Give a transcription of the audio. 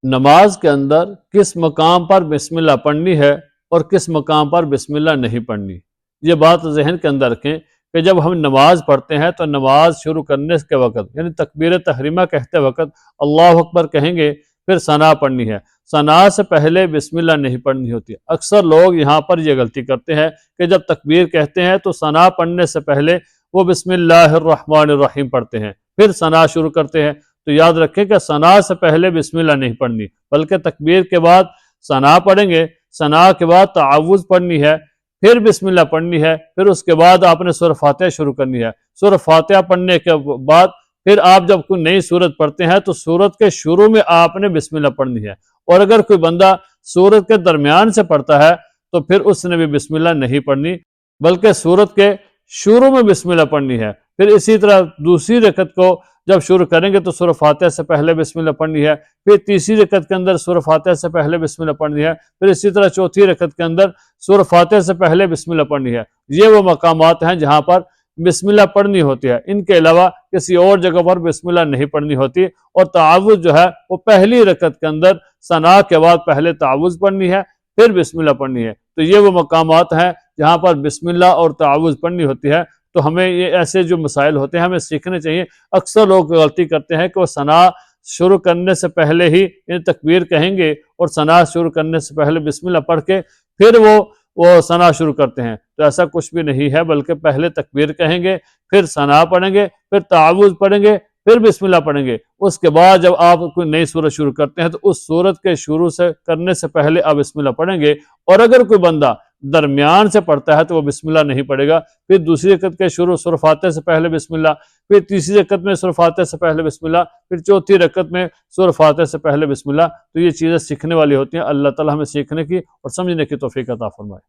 نماز کے اندر کس مقام پر بسم اللہ پڑھنی ہے اور کس مقام پر بسم اللہ نہیں پڑھنی، یہ بات ذہن کے اندر رکھیں کہ جب ہم نماز پڑھتے ہیں تو نماز شروع کرنے کے وقت یعنی تکبیر تحریمہ کہتے وقت اللہ اکبر کہیں گے، پھر ثنا پڑھنی ہے۔ ثنا سے پہلے بسم اللہ نہیں پڑھنی ہوتی۔ اکثر لوگ یہاں پر یہ غلطی کرتے ہیں کہ جب تکبیر کہتے ہیں تو ثنا پڑھنے سے پہلے وہ بسم اللہ الرحمن الرحیم پڑھتے ہیں، پھر ثنا شروع کرتے ہیں۔ تو یاد رکھیں کہ ثنا سے پہلے بسم اللہ نہیں پڑھنی، بلکہ تکبیر کے بعد ثنا پڑھیں گے، ثنا کے بعد تعوذ پڑھنی ہے، پھر بسم اللہ پڑھنی ہے، پھر اس کے بعد آپ نے سورہ فاتحہ شروع کرنی ہے۔ سورہ فاتحہ پڑھنے کے بعد پھر آپ جب کوئی نئی سورت پڑھتے ہیں تو سورت کے شروع میں آپ نے بسم اللہ پڑھنی ہے، اور اگر کوئی بندہ سورت کے درمیان سے پڑھتا ہے تو پھر اس نے بھی بسم اللہ نہیں پڑھنی، بلکہ سورت کے شروع میں بسم اللہ پڑھنی ہے۔ پھر اسی طرح دوسری رکعت کو جب شروع کریں گے تو سورہ فاتحہ سے پہلے بسم اللہ پڑھنی ہے، پھر تیسری رکعت کے اندر سورہ فاتحہ سے پہلے بسم اللہ پڑھنی ہے، پھر اسی طرح چوتھی رکعت کے اندر سورہ فاتحہ سے پہلے بسم اللہ پڑھنی ہے۔ یہ وہ مقامات ہیں جہاں پر بسم اللہ پڑھنی ہوتی ہے، ان کے علاوہ کسی اور جگہ پر بسم اللہ نہیں پڑھنی ہوتی۔ اور تعوذ جو ہے وہ پہلی رکعت کے اندر ثنا کے بعد پہلے تعوذ پڑھنی ہے، پھر بسم اللہ پڑھنی ہے۔ تو یہ وہ مقامات ہیں جہاں پر بسم اللہ اور تعوذ پڑھنی ہوتی ہے۔ تو ہمیں یہ ایسے جو مسائل ہوتے ہیں ہمیں سیکھنے چاہیے۔ اکثر لوگ غلطی کرتے ہیں کہ وہ ثنا شروع کرنے سے پہلے ہی یعنی تکبیر کہیں گے اور ثنا شروع کرنے سے پہلے بسم اللہ پڑھ کے پھر وہ ثنا شروع کرتے ہیں، تو ایسا کچھ بھی نہیں ہے، بلکہ پہلے تکبیر کہیں گے، پھر ثنا پڑھیں گے، پھر تعوذ پڑھیں گے، پھر بسم اللہ پڑھیں گے۔ اس کے بعد جب آپ کوئی نئی سورت شروع کرتے ہیں تو اس سورت کے شروع سے کرنے سے پہلے آپ بسم اللہ پڑھیں گے، اور اگر کوئی بندہ درمیان سے پڑھتا ہے تو وہ بسم اللہ نہیں پڑھے گا۔ پھر دوسری رکعت کے شروع سورہ فاتحہ سے پہلے بسم اللہ، پھر تیسری رکعت میں سورہ فاتحہ سے پہلے بسم اللہ، پھر چوتھی رکعت میں سورہ فاتحہ سے پہلے بسم اللہ۔ تو یہ چیزیں سیکھنے والی ہوتی ہیں۔ اللہ تعالی ہمیں سیکھنے کی اور سمجھنے کی توفیق عطا فرمائے۔